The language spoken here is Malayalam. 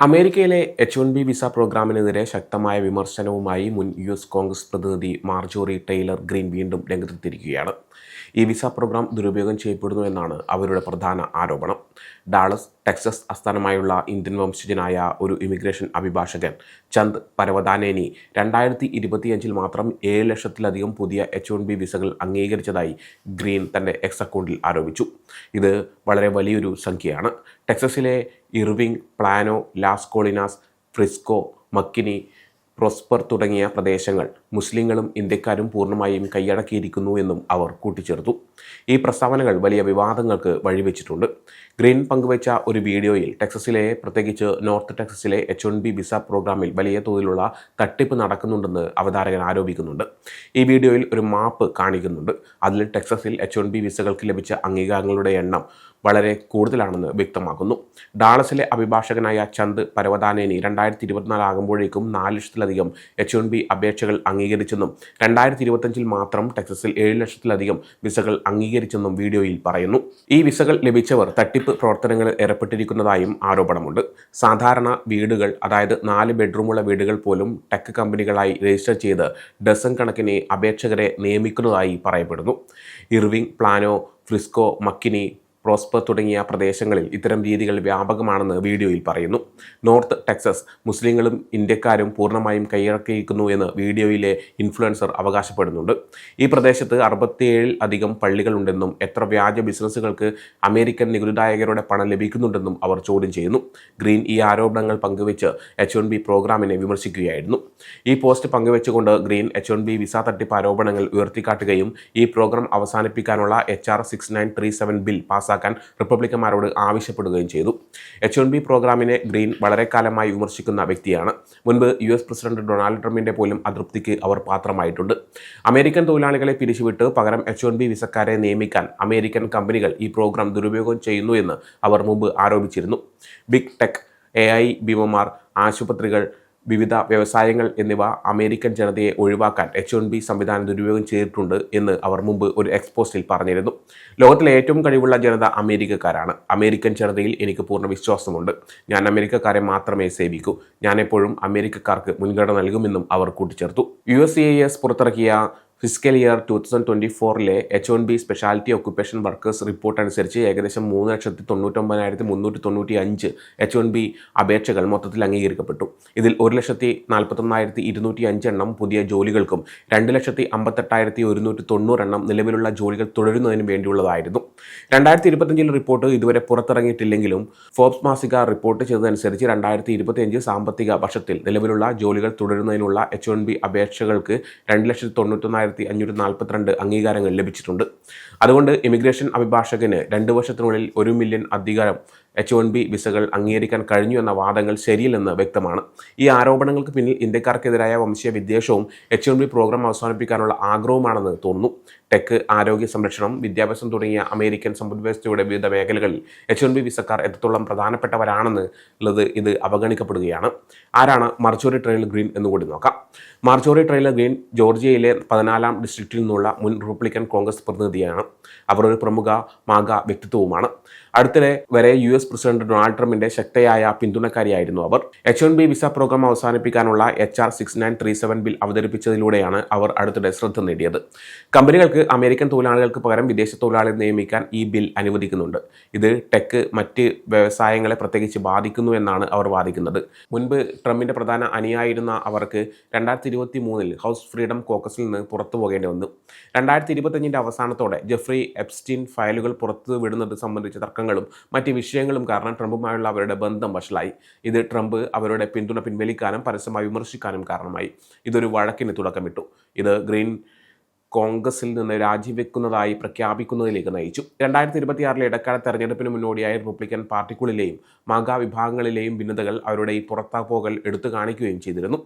അമേരിക്കയിലെ H-1B വിസ പ്രോഗ്രാമിനെതിരെ ശക്തമായ വിമർശനവുമായി മുൻ US കോൺഗ്രസ് പ്രതിനിധി മാർജോറി ടെയ്ലർ ഗ്രീൻ വീണ്ടും രംഗത്തെത്തിയിരിക്കുകയാണ്. ഈ വിസ പ്രോഗ്രാം ദുരുപയോഗം ചെയ്യപ്പെടുന്നു എന്നാണ് അവരുടെ പ്രധാന ആരോപണം. ഡാളസ്, ടെക്സസ് ആസ്ഥാനമായുള്ള ഇന്ത്യൻ വംശജനായ ഒരു ഇമിഗ്രേഷൻ അഭിഭാഷകൻ ചന്ദ് പരവതാനേനി 2025 മാത്രം 7 ലക്ഷത്തിലധികം പുതിയ H-1B വിസകൾ അംഗീകരിച്ചതായി ഗ്രീൻ തൻ്റെ എക്സ് അക്കൗണ്ടിൽ ആരോപിച്ചു. ഇത് വളരെ വലിയൊരു സംഖ്യയാണ്. ടെക്സസിലെ ഇർവിംഗ്, പ്ലാനോ, ലാസ് കോളിനാസ്, ഫ്രിസ്കോ, മക്കിനി, പ്രോസ്പർ തുടങ്ങിയ പ്രദേശങ്ങൾ മുസ്ലിങ്ങളും ഇന്ത്യക്കാരും പൂർണ്ണമായും കൈയടക്കിയിരിക്കുന്നു എന്നും അവർ കൂട്ടിച്ചേർത്തു. ഈ പ്രസ്താവനകൾ വലിയ വിവാദങ്ങൾക്ക് വഴിവെച്ചിട്ടുണ്ട്. ഗ്രീൻ പങ്കുവച്ച ഒരു വീഡിയോയിൽ ടെക്സസിലെ, പ്രത്യേകിച്ച് നോർത്ത് ടെക്സസിലെ H-1B വിസ പ്രോഗ്രാമിൽ വലിയ തോതിലുള്ള തട്ടിപ്പ് നടക്കുന്നുണ്ടെന്ന് അവതാരകൻ ആരോപിക്കുന്നുണ്ട്. ഈ വീഡിയോയിൽ ഒരു മാപ്പ് കാണിക്കുന്നുണ്ട്. അതിൽ ടെക്സസിൽ H-1B വിസകൾക്ക് ലഭിച്ച അംഗീകാരങ്ങളുടെ എണ്ണം വളരെ കൂടുതലാണെന്ന് വ്യക്തമാക്കുന്നു. ഡാളസിലെ അഭിഭാഷകനായ ചന്ദ് പരവതാനേനി 2024 ആകുമ്പോഴേക്കും 4 ലക്ഷത്തിലധികം H-1B അപേക്ഷകൾ അംഗീകരിച്ചെന്നും 2025 മാത്രം ടെക്സസിൽ 7 ലക്ഷത്തിലധികം വിസകൾ അംഗീകരിച്ചെന്നും വീഡിയോയിൽ പറയുന്നു. ഈ വിസകൾ ലഭിച്ചവർ തട്ടിപ്പ് പ്രവർത്തനങ്ങളിൽ ഏർപ്പെട്ടിരിക്കുന്നതായും ആരോപണമുണ്ട്. സാധാരണ വീടുകൾ, അതായത് 4 ബെഡ്റൂമുള്ള വീടുകൾ പോലും ടെക് കമ്പനികളായി രജിസ്റ്റർ ചെയ്ത് ഡസൻ കണക്കിന് അപേക്ഷകരെ നിയമിക്കുന്നതായി പറയപ്പെടുന്നു. ഇർവിംഗ്, പ്ലാനോ, ഫ്രിസ്കോ, മക്കിനി, പ്രോസ്പർ തുടങ്ങിയ പ്രദേശങ്ങളിൽ ഇത്തരം രീതികൾ വ്യാപകമാണെന്ന് വീഡിയോയിൽ പറയുന്നു. നോർത്ത് ടെക്സസ് മുസ്ലിങ്ങളും ഇന്ത്യക്കാരും പൂർണ്ണമായും കൈയടക്കിയിരിക്കുന്നു എന്ന് വീഡിയോയിലെ ഇൻഫ്ലുവൻസർ അവകാശപ്പെടുന്നുണ്ട്. ഈ പ്രദേശത്ത് 67 അധികം പള്ളികളുണ്ടെന്നും എത്ര വ്യാജ ബിസിനസ്സുകൾക്ക് അമേരിക്കൻ നികുതിദായകരുടെ പണം ലഭിക്കുന്നുണ്ടെന്നും അവർ ചോദ്യം ചെയ്യുന്നു. ഗ്രീൻ ഈ ആരോപണങ്ങൾ പങ്കുവെച്ച് H-1B പ്രോഗ്രാമിനെ വിമർശിക്കുകയായിരുന്നു. ഈ പോസ്റ്റ് പങ്കുവെച്ചുകൊണ്ട് ഗ്രീൻ H-1B വിസ തട്ടിപ്പ് ആരോപണങ്ങൾ ഉയർത്തിക്കാട്ടുകയും ഈ പ്രോഗ്രാം അവസാനിപ്പിക്കാനുള്ള HR 6937 ബിൽ പാസ്സാക്കാൻ റിപ്പബ്ലിക്കന്മാരോട് ആവശ്യപ്പെടുകയും ചെയ്തു. H-1B പ്രോഗ്രാമിനെ ഗ്രീൻ വളരെ കാലമായി വിമർശിക്കുന്ന വ്യക്തിയാണ്. മുൻപ് US പ്രസിഡന്റ് ഡൊണാൾഡ് ട്രംപിന്റെ പോലും അതൃപ്തിക്ക് അവർ പാത്രമായിട്ടുണ്ട്. അമേരിക്കൻ തൊഴിലാളികളെ പിരിച്ചുവിട്ട് പകരം H-1B വിസക്കാരെ നിയമിക്കാൻ അമേരിക്കൻ കമ്പനികൾ ഈ പ്രോഗ്രാം ദുരുപയോഗം ചെയ്യുന്നു എന്ന് അവർ മുമ്പ് ആരോപിച്ചിരുന്നു. ബിഗ് ടെക്, AI ഭീമന്മാർ, ആശുപത്രികൾ, വിവിധ വ്യവസായങ്ങൾ എന്നിവ അമേരിക്കൻ ജനതയെ ഒഴിവാക്കാൻ H-1B സംവിധാനം ദുരുപയോഗം ചെയ്തിട്ടുണ്ട് എന്ന് അവർ മുമ്പ് ഒരു എക്സ്പോസ്റ്റിൽ പറഞ്ഞിരുന്നു. ലോകത്തിലെ ഏറ്റവും കഴിവുള്ള ജനത അമേരിക്കക്കാരാണ്. അമേരിക്കൻ ജനതയിൽ എനിക്ക് പൂർണ്ണ വിശ്വാസമുണ്ട്. ഞാൻ അമേരിക്കക്കാരെ മാത്രമേ സേവിക്കൂ. ഞാൻ എപ്പോഴും അമേരിക്കക്കാർക്ക് മുൻഗണന നൽകുമെന്നും അവർ കൂട്ടിച്ചേർത്തു. USCIS പുറത്തിറക്കിയ fiscal year 2024 H-1B speciality occupation workers report അനുസരിച്ച് ഏകദേശം 3,99,395 H-1B അപേക്ഷകൾ മൊത്തത്തിൽ അംഗീകരിക്കപ്പെട്ടു. ഇതിൽ 1,41,205 എണ്ണം പുതിയ ജോലികൾക്കും 2,58,190 എണ്ണം നിലവിലുള്ള ജോലികൾ തുടരുന്നതിനും വേണ്ടിയുള്ളതായിരുന്നു. 2025 റിപ്പോർട്ട് ഇതുവരെ പുറത്തിറങ്ങിയിട്ടില്ലെങ്കിലും ഫോബ്സ് മാസിക റിപ്പോർട്ട് ചെയ്തതനുസരിച്ച് 2025 സാമ്പത്തിക വർഷത്തിൽ നിലവിലുള്ള ജോലികൾ തുടരുന്നതിനുള്ള H-1B അപേക്ഷകൾക്ക് 2,91,542 അംഗീകാരങ്ങൾ ലഭിച്ചിട്ടുണ്ട്. അതുകൊണ്ട് ഇമിഗ്രേഷൻ അഭിഭാഷകന് 2 വർഷത്തിനുള്ളിൽ 1 മില്യൺ അധികാരം H-1B വിസകൾ അംഗീകരിക്കാൻ കഴിഞ്ഞു എന്ന വാദങ്ങൾ ശരിയല്ലെന്ന് വ്യക്തമാണ്. ഈ ആരോപണങ്ങൾക്ക് പിന്നിൽ ഇന്ത്യക്കാർക്കെതിരായ വംശീയ വിദ്വേഷവും H-1B പ്രോഗ്രാം അവസാനിപ്പിക്കാനുള്ള ആഗ്രഹവുമാണെന്ന് തോന്നുന്നു. ടെക്, ആരോഗ്യ സംരക്ഷണം, വിദ്യാഭ്യാസം തുടങ്ങിയ അമേരിക്കൻ സമ്പദ്വ്യവസ്ഥയുടെ വിവിധ മേഖലകളിൽ H-1B വിസക്കാർ എത്രത്തോളം പ്രധാനപ്പെട്ടവരാണെന്നുള്ളത് ഇത് അവഗണിക്കപ്പെടുകയാണ്. ആരാണ് മാർജോറി ടെയ്ലർ ഗ്രീൻ എന്നുകൂടി നോക്കാം. മാർജോറി ടെയ്ലർ ഗ്രീൻ ജോർജിയയിലെ 14ാം ഡിസ്ട്രിക്റ്റിൽ നിന്നുള്ള മുൻ റിപ്പബ്ലിക്കൻ കോൺഗ്രസ് പ്രതിനിധിയാണ്. അവർ ഒരു പ്രമുഖ മാഗ വ്യക്തിത്വവുമാണ്. അടുത്തിടെ വരെ US പ്രസിഡന്റ് ഡൊണാൾഡ് ട്രംപിന്റെ ശക്തയായ പിന്തുണക്കാരിയായിരുന്നു അവർ. H-1B വിസ പ്രോഗ്രാം അവസാനിപ്പിക്കാനുള്ള HR 6937 ബിൽ അവതരിപ്പിച്ചതിലൂടെയാണ് അവർ അടുത്തിടെ ശ്രദ്ധ നേടിയത്. കമ്പനികൾക്ക് അമേരിക്കൻ തൊഴിലാളികൾക്ക് പകരം വിദേശ തൊഴിലാളികളെ നിയമിക്കാൻ ഈ ബിൽ അനുവദിക്കുന്നുണ്ട്. ഇത് ടെക്, മറ്റ് വ്യവസായങ്ങളെ പ്രത്യേകിച്ച് ബാധിക്കുന്നു എന്നാണ് അവർ വാദിക്കുന്നത്. മുൻപ് ട്രംപിന്റെ പ്രധാന അനുയായിരുന്ന അവർക്ക് 2023 ഹൗസ് ഫ്രീഡം കോക്കസിൽ നിന്ന് പുറത്തു പോകേണ്ടി വന്നു. 2025 അവസാനത്തോടെ ജെഫ്രി എപ്സ്റ്റീൻ ഫയലുകൾ പുറത്തു വിടുന്നത് സംബന്ധിച്ച തർക്കങ്ങളും മറ്റ് വിഷയങ്ങളും കാരണം ട്രംപുമായുള്ള അവരുടെ ബന്ധം വഷളായി. ഇത് ട്രംപ് അവരുടെ പിന്തുണ പിൻവലിക്കാനും പരസ്യമായി വിമർശിക്കാനും കാരണമായി. ഇതൊരു വഴക്കിന് തുടക്കമിട്ടു. ഇത് ഗ്രീൻ കോൺഗ്രസിൽ നിന്ന് രാജിവെക്കുന്നതായി പ്രഖ്യാപിക്കുന്നതിലേക്ക് നയിച്ചു. 2026 ഇടക്കാല തെരഞ്ഞെടുപ്പിന് മുന്നോടിയായി റിപ്പബ്ലിക്കൻ പാർട്ടിക്കുള്ളിലെയും മാഗ വിഭാഗങ്ങളിലെയും ഭിന്നതകൾ അവരുടെ ഈ പുറത്താപ്പോകൽ എടുത്തു കാണിക്കുകയും ചെയ്തിരുന്നു.